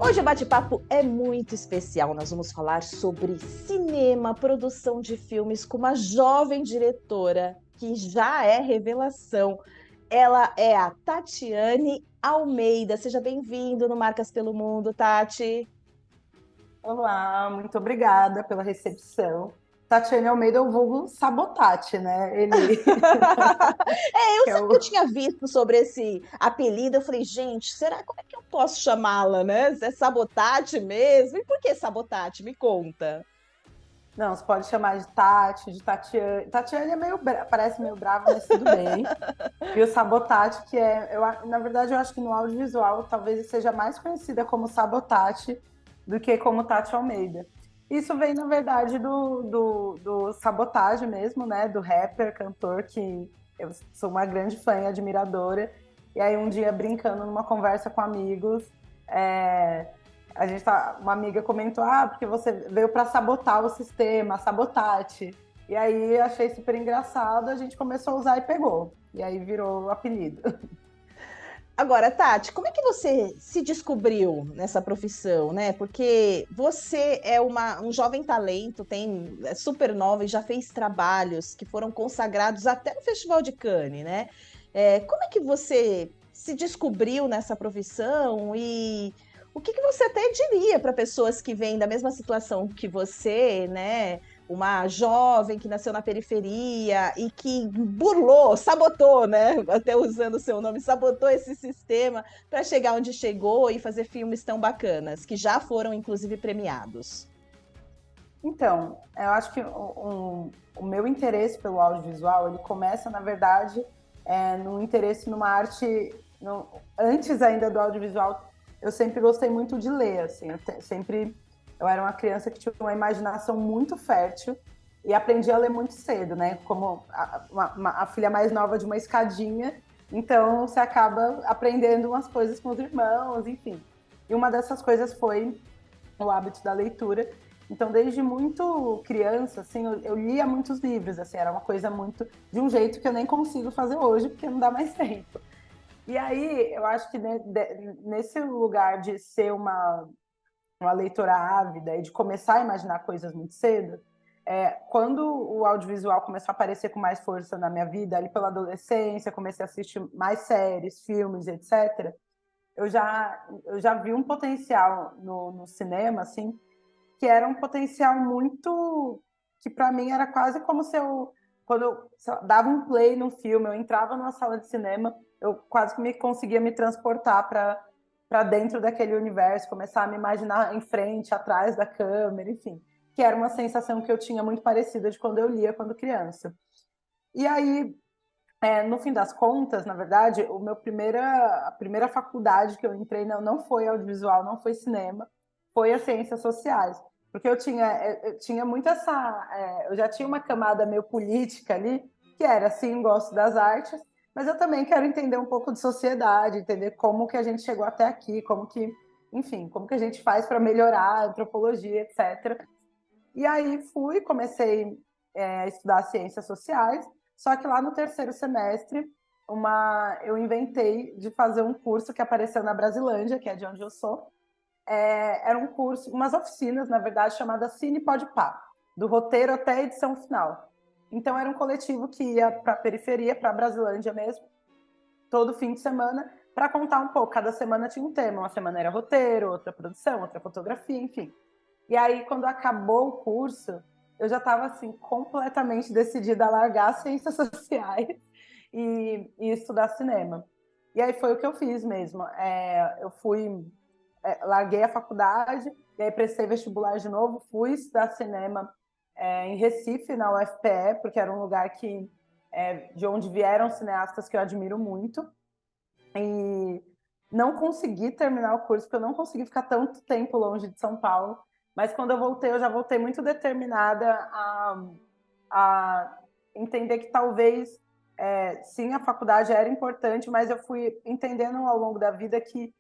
Hoje o bate-papo é muito especial. Nós vamos falar sobre cinema, produção de filmes com uma jovem diretora que já é revelação. Ela é a Tatiane Almeida. Seja bem-vindo no Marcas pelo Mundo, Tati. Olá, muito obrigada pela recepção. Tatiane Almeida, eu vulgo Sabotate, né? Ele Eu que é sempre que o... eu tinha visto sobre esse apelido, eu falei, gente, será como é que eu posso chamá-la, né? É Sabotage mesmo? E por que Sabotage? Me conta. Não, você pode chamar de Tati, de Tatiane. Tatiane é parece meio brava, mas tudo bem. E o Sabotate, na verdade, eu acho que no audiovisual talvez seja mais conhecida como Sabotate do que como Tati Almeida. Isso vem, na verdade, do Sabotage mesmo, né? Do rapper, cantor, que eu sou uma grande fã e admiradora. E aí, um dia, brincando numa conversa com amigos, é, uma amiga comentou: porque você veio para sabotar o sistema, sabotate. E aí achei super engraçado, a gente começou a usar e pegou. E aí virou o apelido. Agora, Tati, como é que você se descobriu nessa profissão, né? Porque você é um jovem talento, é super nova e já fez trabalhos que foram consagrados até no Festival de Cannes, né? Como é que você se descobriu nessa profissão e o que você até diria para pessoas que vêm da mesma situação que você, né? Uma jovem que nasceu na periferia e que burlou, sabotou, né? Até usando o seu nome, sabotou esse sistema para chegar onde chegou e fazer filmes tão bacanas, que já foram, inclusive, premiados. Então, eu acho que o meu interesse pelo audiovisual, ele começa, na verdade, no interesse numa arte... Antes ainda do audiovisual, eu sempre gostei muito de ler, assim. Eu era uma criança que tinha uma imaginação muito fértil e aprendi a ler muito cedo, né? Como a filha mais nova de uma escadinha, então você acaba aprendendo umas coisas com os irmãos, enfim. E uma dessas coisas foi o hábito da leitura. Então, desde muito criança, assim, eu lia muitos livros, assim, era uma coisa muito de um jeito que eu nem consigo fazer hoje, porque não dá mais tempo. E aí, eu acho que nesse lugar de ser uma leitora ávida e de começar a imaginar coisas muito cedo, quando o audiovisual começou a aparecer com mais força na minha vida, ali pela adolescência, comecei a assistir mais séries, filmes, etc., eu já vi um potencial no cinema, assim, que era um potencial muito... que para mim era quase como se eu... quando eu dava um play no filme, eu entrava numa sala de cinema, eu quase que conseguia me transportar para dentro daquele universo, começar a me imaginar em frente, atrás da câmera, enfim, que era uma sensação que eu tinha muito parecida de quando eu lia quando criança. E aí, no fim das contas, na verdade, a primeira faculdade que eu entrei não foi audiovisual, não foi cinema, foi as ciências sociais. Porque eu tinha muito eu já tinha uma camada meio política ali, que era, sim, gosto das artes, mas eu também quero entender um pouco de sociedade, entender como que a gente chegou até aqui, enfim, como que a gente faz para melhorar a antropologia, etc. E aí comecei a estudar ciências sociais, só que lá no terceiro semestre eu inventei de fazer um curso que apareceu na Brasilândia, que é de onde eu sou. Era um curso, umas oficinas, na verdade, chamada Cine Pode Pá, do roteiro até a edição final. Então era um coletivo que ia para a periferia, para a Brasilândia mesmo, todo fim de semana, para contar um pouco. Cada semana tinha um tema, uma semana era roteiro, outra produção, outra fotografia, enfim. E aí, quando acabou o curso, eu já estava assim, completamente decidida a largar as ciências sociais e estudar cinema. E aí foi o que eu fiz mesmo. Larguei a faculdade, e aí prestei vestibular de novo, fui estudar cinema em Recife, na UFPE, porque era um lugar de onde vieram cineastas que eu admiro muito. E não consegui terminar o curso, porque eu não consegui ficar tanto tempo longe de São Paulo. Mas quando eu voltei, eu já voltei muito determinada a entender que talvez, sim, a faculdade era importante, mas eu fui entendendo ao longo da vida que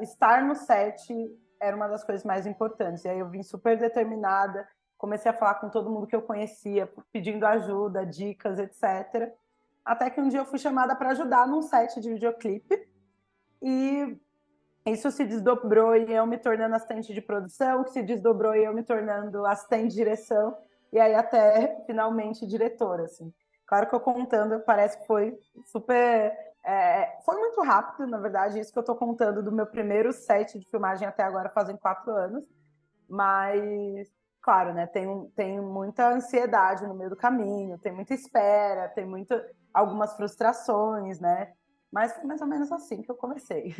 estar no set era uma das coisas mais importantes. E aí eu vim super determinada, comecei a falar com todo mundo que eu conhecia, pedindo ajuda, dicas, etc. Até que um dia eu fui chamada para ajudar num set de videoclipe. E Isso se desdobrou e eu me tornando assistente de produção, que se desdobrou e eu me tornando assistente de direção, e aí até finalmente diretora, assim. Claro que eu contando, parece que foi super... foi muito rápido, na verdade, isso que eu estou contando do meu primeiro set de filmagem até agora, fazem 4 anos, mas, claro, né, tem muita ansiedade no meio do caminho, tem muita espera, tem algumas frustrações, né, mas foi mais ou menos assim que eu comecei.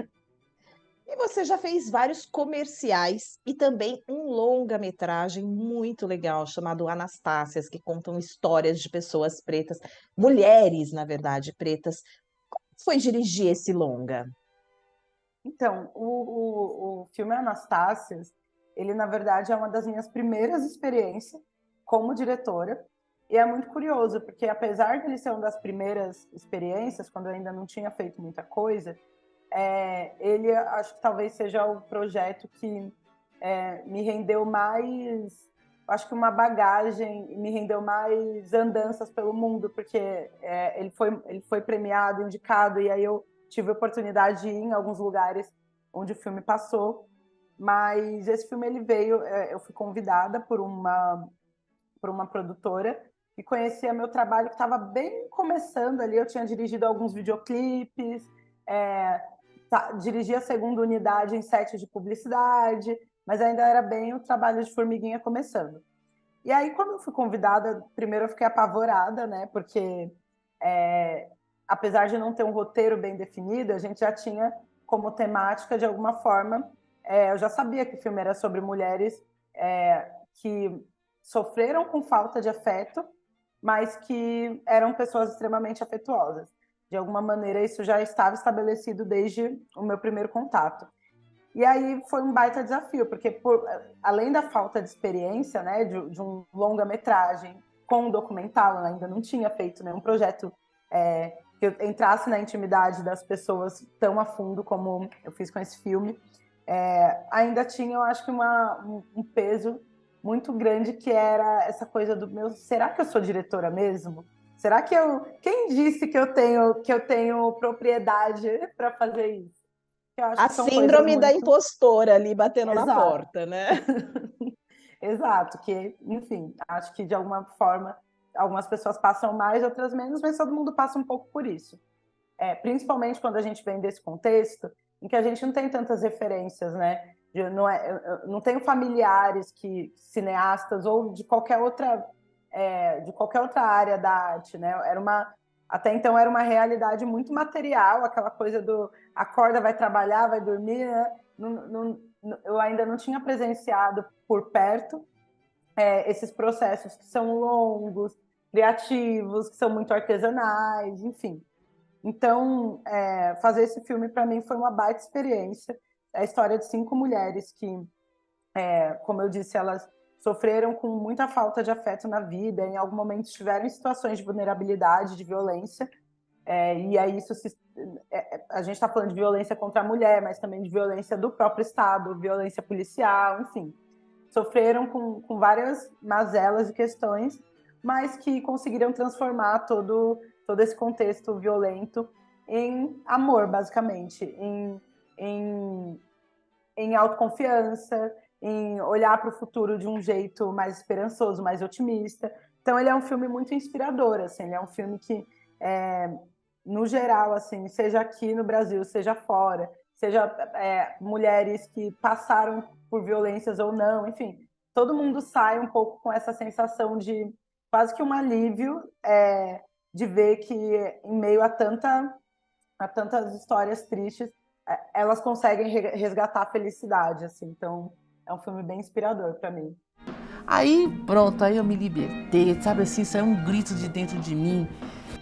E você já fez vários comerciais e também um longa-metragem muito legal chamado Anastácias, que contam histórias de pessoas pretas, mulheres, na verdade, pretas. Como foi dirigir esse longa? Então, o filme Anastácias, ele na verdade é uma das minhas primeiras experiências como diretora, e é muito curioso, porque apesar de ele ser uma das primeiras experiências, quando eu ainda não tinha feito muita coisa, ele acho que talvez seja o projeto que me rendeu mais, acho que uma bagagem, me rendeu mais andanças pelo mundo, porque ele foi premiado, indicado, e aí eu tive a oportunidade de ir em alguns lugares onde o filme passou, mas esse filme ele veio, eu fui convidada por uma produtora que conhecia meu trabalho que estava bem começando ali, eu tinha dirigido alguns videoclipes, é, dirigi a segunda unidade em set de publicidade, mas ainda era bem o trabalho de formiguinha começando. E aí, quando eu fui convidada, primeiro eu fiquei apavorada, né? Porque, apesar de não ter um roteiro bem definido, a gente já tinha como temática, de alguma forma, eu já sabia que o filme era sobre mulheres que sofreram com falta de afeto, mas que eram pessoas extremamente afetuosas. De alguma maneira, isso já estava estabelecido desde o meu primeiro contato. E aí foi um baita desafio, porque além da falta de experiência, né, de um longa-metragem com um documental, eu ainda não tinha feito nenhum projeto que eu entrasse na intimidade das pessoas tão a fundo como eu fiz com esse filme. Ainda tinha, eu acho que um peso muito grande, que era essa coisa do meu, será que eu sou diretora mesmo? Será que quem disse que eu tenho propriedade para fazer isso? Eu acho A que são coisas síndrome da muito... impostora ali batendo na Exato. porta, né? Exato, que, enfim, acho que de alguma forma algumas pessoas passam mais, outras menos, mas todo mundo passa um pouco por isso. Principalmente quando a gente vem desse contexto em que a gente não tem tantas referências, né? Eu não tenho familiares cineastas ou de qualquer outra área da arte, né? Até então era uma realidade muito material, aquela coisa do acorda, vai trabalhar, vai dormir, né? Eu ainda não tinha presenciado por perto esses processos que são longos, criativos, que são muito artesanais, enfim. Então, fazer esse filme para mim foi uma baita experiência. É a história de 5 mulheres que, como eu disse, elas sofreram com muita falta de afeto na vida, em algum momento estiveram em situações de vulnerabilidade, de violência, e aí a gente está falando de violência contra a mulher, mas também de violência do próprio Estado, violência policial, enfim. Sofreram com várias mazelas e questões, mas que conseguiram transformar todo esse contexto violento em amor, basicamente, em, em autoconfiança, em olhar para o futuro de um jeito mais esperançoso, mais otimista. Então, ele é um filme muito inspirador, assim, ele é um filme que, no geral, assim, seja aqui no Brasil, seja fora, seja mulheres que passaram por violências ou não, enfim, todo mundo sai um pouco com essa sensação de quase que um alívio de ver que, em meio a tantas histórias tristes, elas conseguem resgatar a felicidade, assim. Então, é um filme bem inspirador para mim. Aí, pronto, aí eu me libertei, sabe assim, saiu um grito de dentro de mim.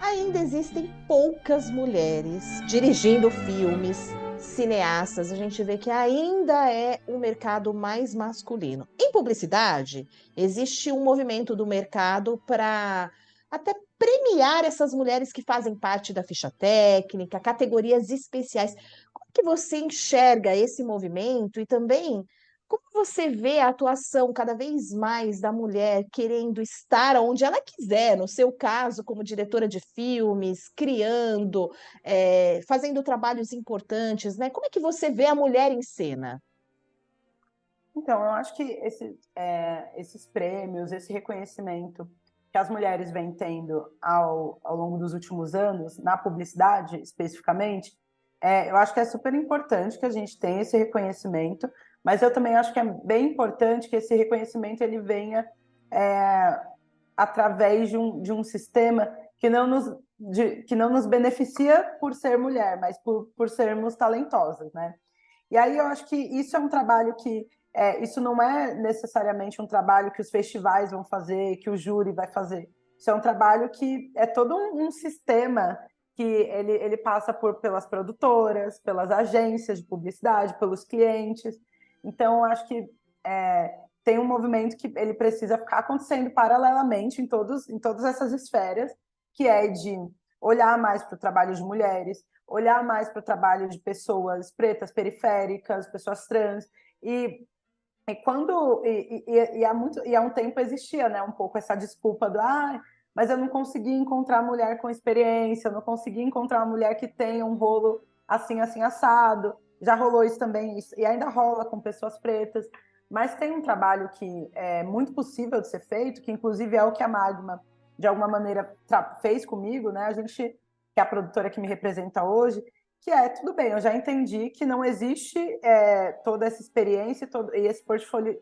Ainda existem poucas mulheres dirigindo filmes, cineastas. A gente vê que ainda é um mercado mais masculino. Em publicidade, existe um movimento do mercado para até premiar essas mulheres que fazem parte da ficha técnica, categorias especiais. Como que você enxerga esse movimento e também Como você vê a atuação cada vez mais da mulher querendo estar onde ela quiser, no seu caso, como diretora de filmes, criando, fazendo trabalhos importantes, né? Como é que você vê a mulher em cena? Então, eu acho que esses prêmios, esse reconhecimento que as mulheres vêm tendo ao longo dos últimos anos, na publicidade especificamente, eu acho que é super importante que a gente tenha esse reconhecimento, mas eu também acho que é bem importante que esse reconhecimento ele venha é, através de um sistema que não nos beneficia por ser mulher, mas por sermos talentosas, né? E aí eu acho que isso é um trabalho que isso não é necessariamente um trabalho que os festivais vão fazer, que o júri vai fazer. Isso é um trabalho que é todo um sistema que ele passa pelas produtoras, pelas agências de publicidade, pelos clientes. Então, eu acho que tem um movimento que ele precisa ficar acontecendo paralelamente em todas essas esferas, que é de olhar mais para o trabalho de mulheres, olhar mais para o trabalho de pessoas pretas, periféricas, pessoas trans, e há um tempo existia, né, um pouco essa desculpa do mas eu não consegui encontrar mulher com experiência, eu não consegui encontrar uma mulher que tenha um rolo assim, assim, assado. Já rolou isso também, e ainda rola com pessoas pretas, mas tem um trabalho que é muito possível de ser feito, que inclusive é o que a Magma, de alguma maneira, fez comigo, né? A gente, que é a produtora que me representa hoje, que tudo bem, eu já entendi que não existe toda essa experiência e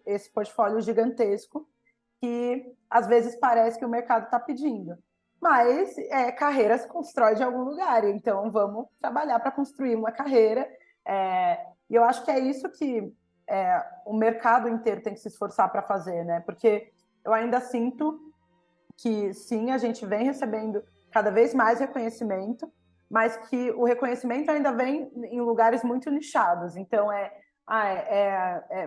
esse portfólio gigantesco que às vezes parece que o mercado está pedindo. Mas carreira se constrói de algum lugar, então vamos trabalhar para construir uma carreira. E eu acho que é isso que o mercado inteiro tem que se esforçar para fazer, né? Porque eu ainda sinto que sim, a gente vem recebendo cada vez mais reconhecimento, mas que o reconhecimento ainda vem em lugares muito nichados. Então,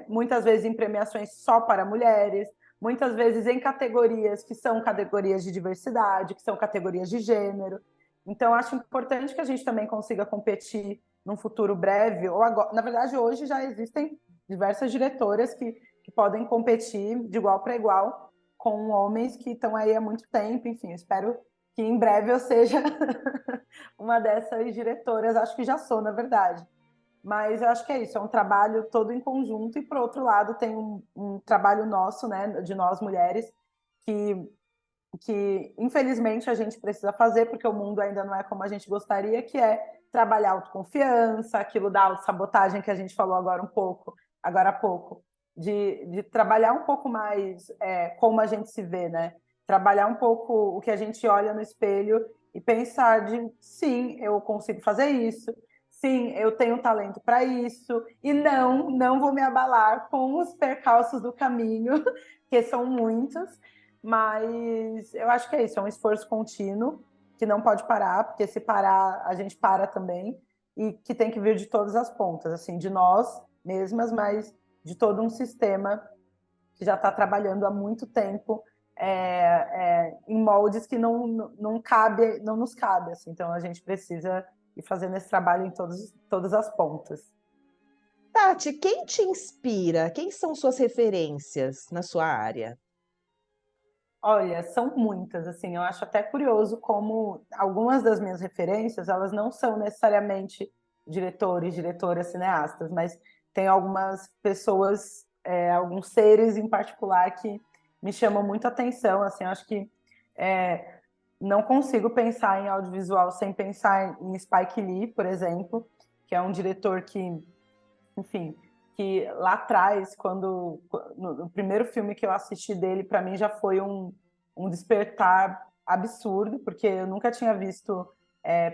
muitas vezes em premiações só para mulheres, muitas vezes em categorias que são categorias de diversidade, que são categorias de gênero. Então, acho importante que a gente também consiga competir num futuro breve, ou agora, na verdade, hoje já existem diversas diretoras que podem competir de igual para igual com homens que estão aí há muito tempo, enfim, espero que em breve eu seja uma dessas diretoras, acho que já sou, na verdade. Mas eu acho que é isso, é um trabalho todo em conjunto, e por outro lado tem um trabalho nosso, né, de nós mulheres, que, que infelizmente a gente precisa fazer, porque o mundo ainda não é como a gente gostaria, que é trabalhar autoconfiança, aquilo da autossabotagem que a gente falou agora há pouco, de trabalhar um pouco mais como a gente se vê, né? Trabalhar um pouco o que a gente olha no espelho e pensar de sim, eu consigo fazer isso, sim, eu tenho talento para isso, e não vou me abalar com os percalços do caminho, que são muitos, mas eu acho que é isso, é um esforço contínuo que não pode parar, porque se parar, a gente para também, e que tem que vir de todas as pontas, assim, de nós mesmas, mas de todo um sistema que já está trabalhando há muito tempo em moldes que não nos cabe, assim. Então a gente precisa ir fazendo esse trabalho em todas as pontas. Tati, quem te inspira? Quem são suas referências na sua área? Olha, são muitas, assim, eu acho até curioso como algumas das minhas referências, elas não são necessariamente diretores, diretoras, cineastas, mas tem algumas pessoas, alguns seres em particular que me chamam muito a atenção, assim, eu acho que não consigo pensar em audiovisual sem pensar em Spike Lee, por exemplo, que é um diretor que, enfim, que lá atrás, no primeiro filme que eu assisti dele, para mim já foi um despertar absurdo, porque eu nunca tinha visto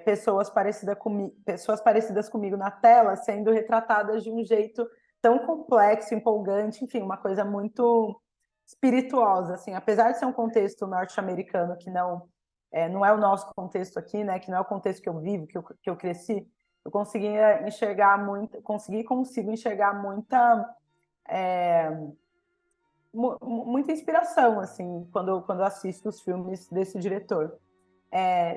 pessoas parecidas comigo na tela sendo retratadas de um jeito tão complexo, empolgante, enfim, uma coisa muito espirituosa, assim, apesar de ser um contexto norte-americano que não é o nosso contexto aqui, né, que não é o contexto que eu vivo, que eu cresci, eu conseguia enxergar consigo enxergar muita inspiração, assim, quando assisto os filmes desse diretor.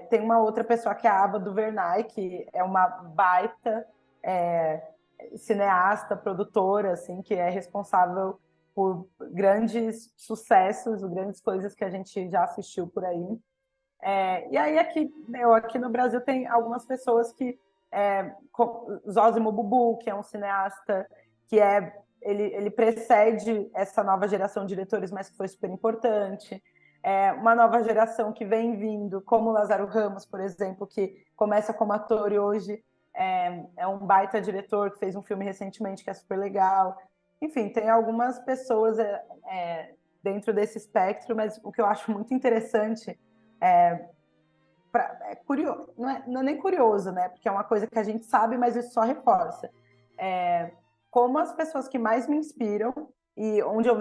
Tem uma outra pessoa que é a Ava DuVernay, que é uma baita cineasta, produtora, assim, que é responsável por grandes sucessos, grandes coisas que a gente já assistiu por aí. E aí aqui no Brasil tem algumas pessoas que Zósimo Bubu, que é um cineasta que ele precede essa nova geração de diretores, mas que foi super importante. Uma nova geração que vem vindo, como Lázaro Ramos, por exemplo, que começa como ator e hoje é um baita diretor, que fez um filme recentemente que é super legal. Enfim, tem algumas pessoas dentro desse espectro, mas o que eu acho muito interessante curioso, não é nem curioso, né? Porque é uma coisa que a gente sabe, mas isso só reforça. Como as pessoas que mais me inspiram e onde eu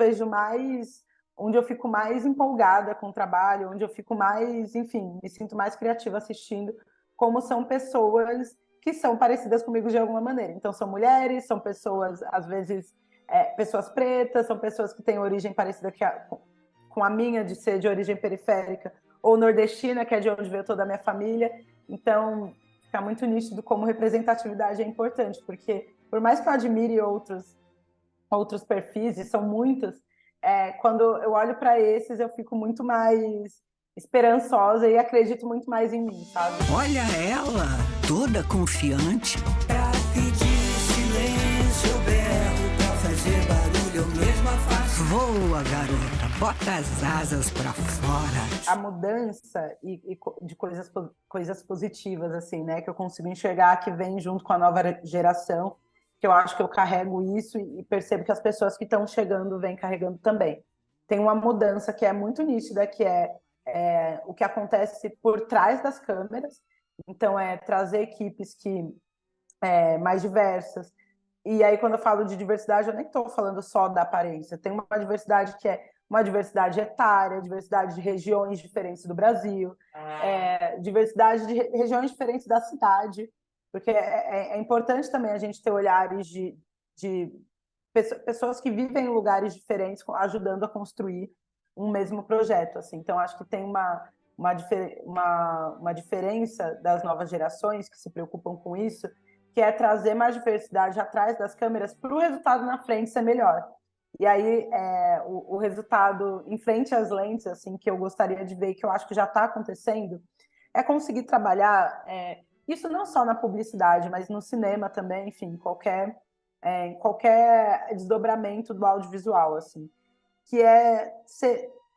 fico mais empolgada com o trabalho, onde eu fico mais, enfim, me sinto mais criativa assistindo, como são pessoas que são parecidas comigo de alguma maneira. Então, são mulheres, são pessoas, às vezes, pessoas pretas, são pessoas que têm origem parecida com a minha, de ser de origem periférica, ou nordestina, que é de onde veio toda a minha família. Então, fica muito nítido como representatividade é importante, porque por mais que eu admire outros perfis, e são muitos, quando eu olho para esses, eu fico muito mais esperançosa e acredito muito mais em mim, sabe? Olha ela, toda confiante. Pra pedir silêncio, eu berro, pra fazer barulho, eu mesma faço. Voa, garota, bota as asas pra fora. A mudança de coisas positivas, assim, né, que eu consigo enxergar que vem junto com a nova geração, que eu acho que eu carrego isso e percebo que as pessoas que estão chegando vêm carregando também. Tem uma mudança que é muito nítida, que é o que acontece por trás das câmeras. Então, trazer equipes mais diversas. E aí, quando eu falo de diversidade, eu nem estou falando só da aparência. Tem uma diversidade que é uma diversidade etária, diversidade de regiões diferentes do Brasil, diversidade de regiões diferentes da cidade, porque é importante também a gente ter olhares de pessoas que vivem em lugares diferentes, ajudando a construir um mesmo projeto. Assim. Então, acho que tem uma diferença das novas gerações que se preocupam com isso, que é trazer mais diversidade atrás das câmeras para o resultado na frente ser melhor. E aí, o resultado em frente às lentes, assim, que eu gostaria de ver, que eu acho que já está acontecendo, é conseguir trabalhar isso não só na publicidade, mas no cinema também, enfim, qualquer desdobramento do audiovisual, assim, que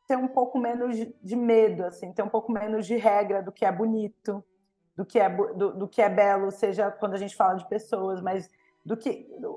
ter um pouco menos de medo, assim, ter um pouco menos de regra do que é bonito, do que é belo, seja quando a gente fala de pessoas, mas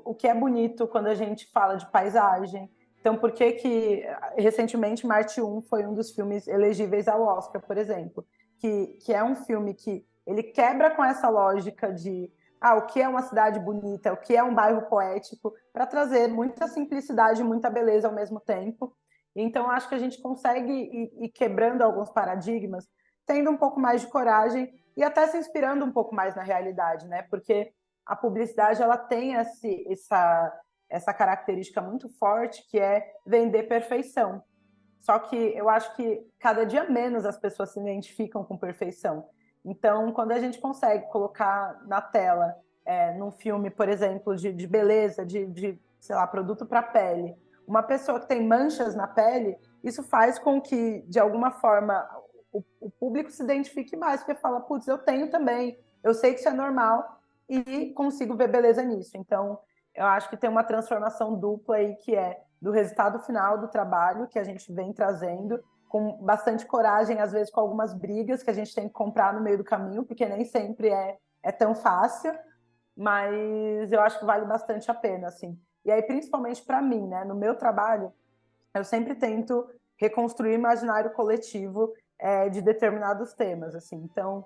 o que é bonito quando a gente fala de paisagem. Então, por que recentemente Marte 1 foi um dos filmes elegíveis ao Oscar, por exemplo, que é um filme que ele quebra com essa lógica de o que é uma cidade bonita, o que é um bairro poético, para trazer muita simplicidade e muita beleza ao mesmo tempo. Então, acho que a gente consegue ir quebrando alguns paradigmas, tendo um pouco mais de coragem e até se inspirando um pouco mais na realidade, né? Porque a publicidade ela tem essa característica muito forte, que é vender perfeição. Só que eu acho que cada dia menos as pessoas se identificam com perfeição. Então, quando a gente consegue colocar na tela, num filme, por exemplo, de beleza, sei lá, produto para pele, uma pessoa que tem manchas na pele, isso faz com que, de alguma forma, o público se identifique mais, porque fala, putz, eu tenho também, eu sei que isso é normal e consigo ver beleza nisso. Então, eu acho que tem uma transformação dupla aí, que é do resultado final do trabalho, que a gente vem trazendo, com bastante coragem, às vezes com algumas brigas que a gente tem que comprar no meio do caminho, porque nem sempre é tão fácil, mas eu acho que vale bastante a pena, assim. E aí, principalmente para mim, né, no meu trabalho, eu sempre tento reconstruir o imaginário coletivo de determinados temas, assim. Então,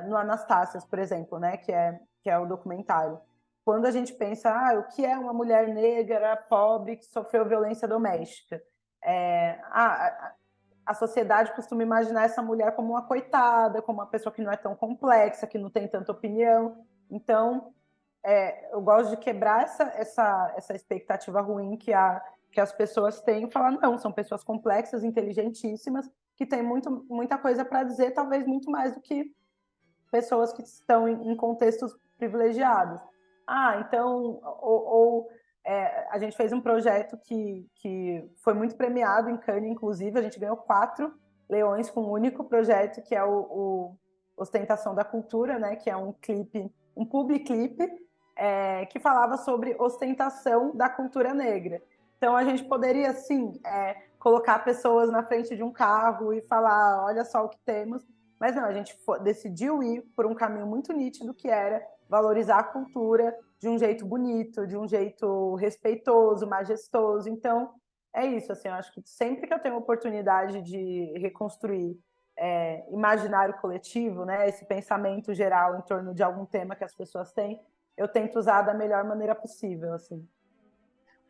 no Anastácias, por exemplo, né, que é o documentário, quando a gente pensa, o que é uma mulher negra, pobre, que sofreu violência doméstica? A sociedade costuma imaginar essa mulher como uma coitada, como uma pessoa que não é tão complexa, que não tem tanta opinião. Então, eu gosto de quebrar essa expectativa ruim que as pessoas têm e falar, não, são pessoas complexas, inteligentíssimas, que têm muita coisa para dizer, talvez muito mais do que pessoas que estão em contextos privilegiados. Então, a gente fez um projeto que foi muito premiado em Cannes, inclusive, a gente ganhou 4 leões com um único projeto, que é o Ostentação da Cultura, né, que é um clipe, um public clip, que falava sobre ostentação da cultura negra. Então, a gente poderia, sim, colocar pessoas na frente de um carro e falar, olha só o que temos, mas não, a gente decidiu ir por um caminho muito nítido, que era valorizar a cultura de um jeito bonito, de um jeito respeitoso, majestoso. Então, é isso, assim, eu acho que sempre que eu tenho oportunidade de reconstruir imaginário coletivo, né, esse pensamento geral em torno de algum tema que as pessoas têm, eu tento usar da melhor maneira possível, assim.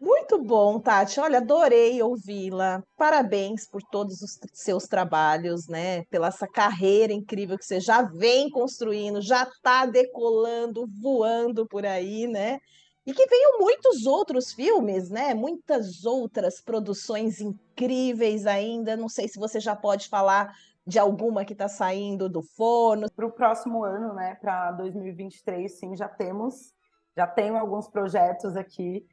Muito bom, Tati. Olha, adorei ouvi-la. Parabéns por todos os seus trabalhos, né? Pela essa carreira incrível que você já vem construindo, já está decolando, voando por aí, né? E que venham muitos outros filmes, né? Muitas outras produções incríveis ainda. Não sei se você já pode falar de alguma que está saindo do forno. Para o próximo ano, né? Para 2023, sim, já tenho alguns projetos aqui.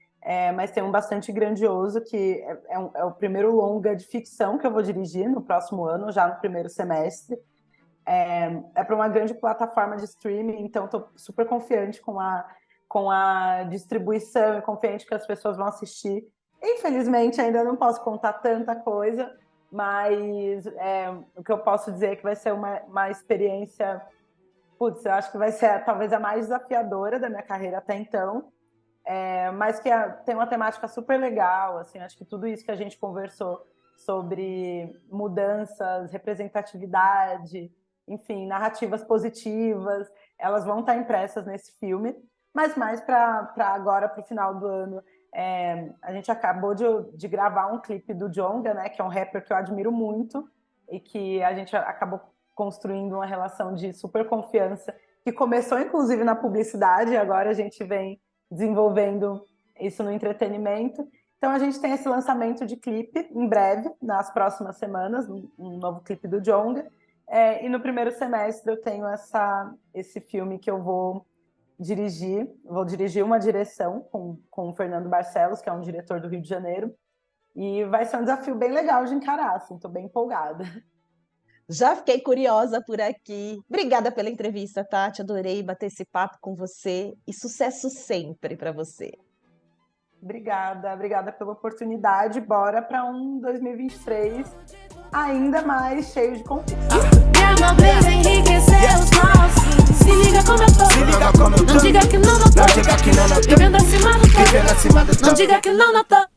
Mas tem um bastante grandioso, que é o primeiro longa de ficção que eu vou dirigir no próximo ano, já no primeiro semestre. Para uma grande plataforma de streaming, então estou super confiante com a distribuição e confiante que as pessoas vão assistir. Infelizmente, ainda não posso contar tanta coisa, mas o que eu posso dizer é que vai ser uma experiência, eu acho que vai ser talvez a mais desafiadora da minha carreira até então, mas que tem uma temática super legal, assim, acho que tudo isso que a gente conversou sobre mudanças, representatividade, enfim, narrativas positivas, elas vão estar impressas nesse filme, mas mais para agora, para o final do ano, a gente acabou de gravar um clipe do Djonga, né, que é um rapper que eu admiro muito e que a gente acabou construindo uma relação de super confiança, que começou inclusive na publicidade, e agora a gente vem desenvolvendo isso no entretenimento. Então a gente tem esse lançamento de clipe em breve, nas próximas semanas, um novo clipe do Djonga, e no primeiro semestre eu tenho esse filme que eu vou dirigir uma direção com o Fernando Barcelos, que é um diretor do Rio de Janeiro, e vai ser um desafio bem legal de encarar, assim, estou bem empolgada. Já fiquei curiosa por aqui. Obrigada pela entrevista, Tati. Adorei bater esse papo com você e sucesso sempre para você. Obrigada pela oportunidade. Bora para um 2023 ainda mais cheio de conquistas. Se liga como eu tô. Não diga que não notou. Vivendo acima do top. Não diga que não notou.